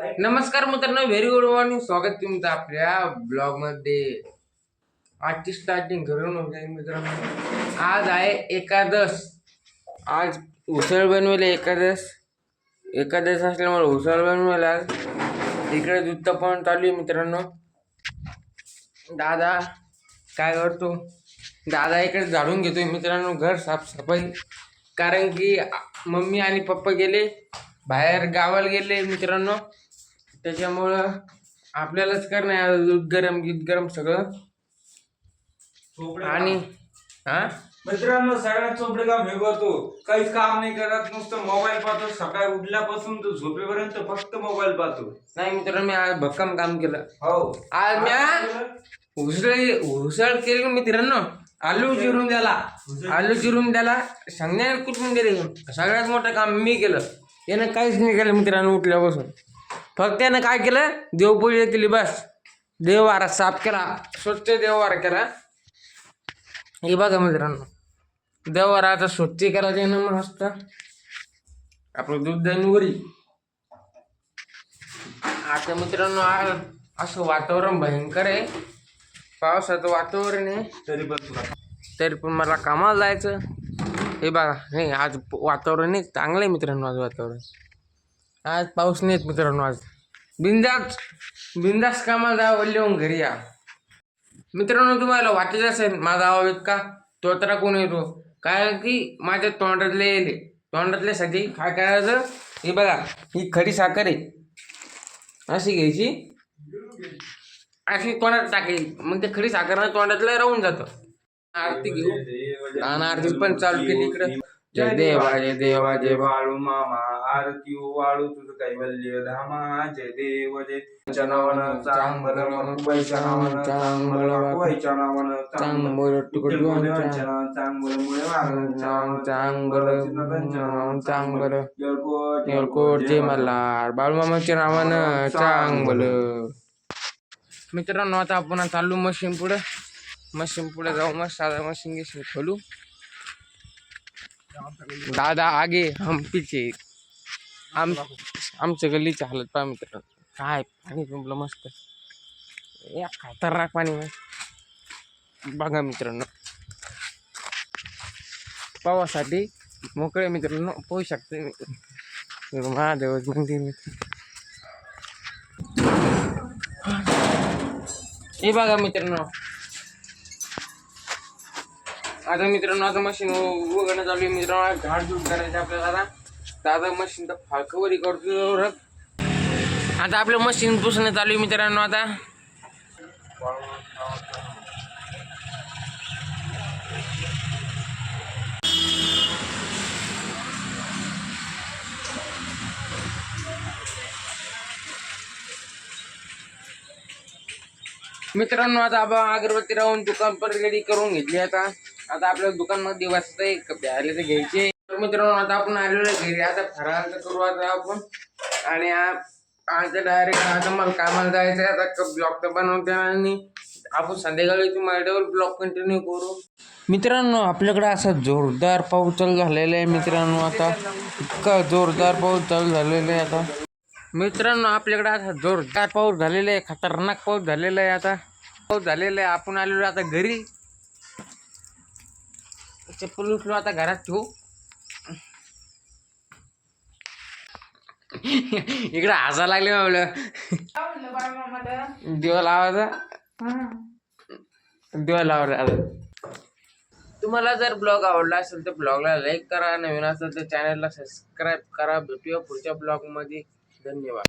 नमस्कार मित्रांनो, very good morning. स्वागत तुमचं आपल्या ब्लॉग मध्ये. आजची स्टार्टिंग घरून होते मित्रांनो. आज आहे एकादश. आज उसळ बनवले. एकादश असल्यामुळे उसळ बनवले. आज इकडे दूध तापवून चालू आहे मित्रांनो. दादा काय करतो? दादा इकडे झाडून घेतोय मित्रांनो, घर साफसफाई. कारण की मम्मी आणि पप्पा गेले बाहेर, गावाला गेले मित्रांनो. त्याच्यामुळं आपल्यालाच करणार दूध गरम सगळं. आणि मित्रांनो, सगळ्यात चोपडे काम हे करतो. काहीच काम नाही करत, नुसतं मोबाईल पाहतो. सकाळी उठल्यापासून तो झोपेपर्यंत फक्त मोबाईल पाहतो. नाही मित्रांनो, मी आज भक्कम काम केलं. हो, आज मी उसळ केली मित्रांनो. आलू चिरून द्याला सांगण्यात कुठून गेले. सगळ्यात मोठं काम मी केलं. यानं काहीच नाही केलं मित्रांनो. उठल्यापासून फक्त यानं काय केलं, देवपूजा केली बस. देववारा साफ केला, स्वच्छ देववारा केला. हे बघा मित्रांनो, देववारा आता स्वच्छ करायचं आहे ना मस्त. आपलं दूध दही वरी. आता मित्रांनो, असं वातावरण भयंकर आहे, पावसाचं वातावरण आहे. तरी पण मला कामाला जायचं. हे बघा, नाही आज वातावरण नाही चांगलं आहे मित्रांनो. आज वातावरण, आज पाऊस नाहीत मित्रांनो. आज बिंदास कामाला जावं, लिहून घरी या. मित्रांनो, तुम्हाला वाटत असेल माझा आवाज इतका तोतरा कोण येतो, कारण की माझ्या तोंडातल्यासाठी काय करायचं. हे बघा, ही खडी साखर आहे, अशी घ्यायची, अशी तोंडात टाकायची. मग ते खडी साखर तोंडातलं राहून जातं. आरती घेऊ. आरती पण चालू केली इकडं. जय देवा जय देवा जय वाळू मामा, आरती वाळू तुझं कैवल्य धामा. जय देव जय चनावन चांगल पैसा नावन चांगल पैसा नावन चांगल येळकोटचे मल्हार बाळूमामाच्या नावानं चांगलं. मित्रांनो, आता आपण चालू मशीन पुढे जाऊ. मस्त साधा मशीन खोलू. दादा आगे हम पीछे. आमच्या गल्लीची हालत पहा मित्रांनो. काय पाणी तुंबलं मस्त, खतरनाक पाणी बघा मित्रांनो. पावासाठी मोकळे मित्रांनो पोहू शकते. महादेव मंदिर हे बघा मित्रांनो. आता मित्रांनो, आता मशीन उघडणं चालू आहे मित्रांनो. झाडझूड करायचं आपल्याला. दादा मशीन तर फाळकवरी करतो. आता आपलं मशीन पुसणं चालू आहे मित्रांनो. आता मित्रांनो, आता आपण अगरबत्ती राहून दुकान पण रेडी करून घेतली. आता आपल्या दुकानमध्ये वाजता एक प्यायला तर घ्यायचे. मित्रांनो, आता आपण आलेलो घरी. आता फराळाचं करू आता आपण. आणि आता डायरेक्ट आता मला कामाला जायचं आहे. आता ब्लॉग तर बनवते आणि आपण संध्याकाळी तुम्हाला डबल ब्लॉग कंटिन्यू करू. मित्रांनो, आपल्याकडे असा जोरदार पाऊस चालू झालेला आहे मित्रांनो. आता इतका जोरदार पाऊस चालू झालेला आहे. आता मित्रांनो, आपल्याकडे आता जोरदार पाऊस झालेला आहे, खतरनाक पाऊस झालेला आहे. आता पाऊस झालेला आहे. आपण आलेलो आता घरी. चप्पल उचलो आता घरात ठेवू. इकडे हसा लागले आपलं. दिवा लावायचा. तुम्हाला जर ब्लॉग आवडला असेल तर ब्लॉगला लाईक करा. नवीन असेल तर चॅनलला सबस्क्राईब करा. भेटूया पुढच्या ब्लॉग मध्ये. धन्यवाद.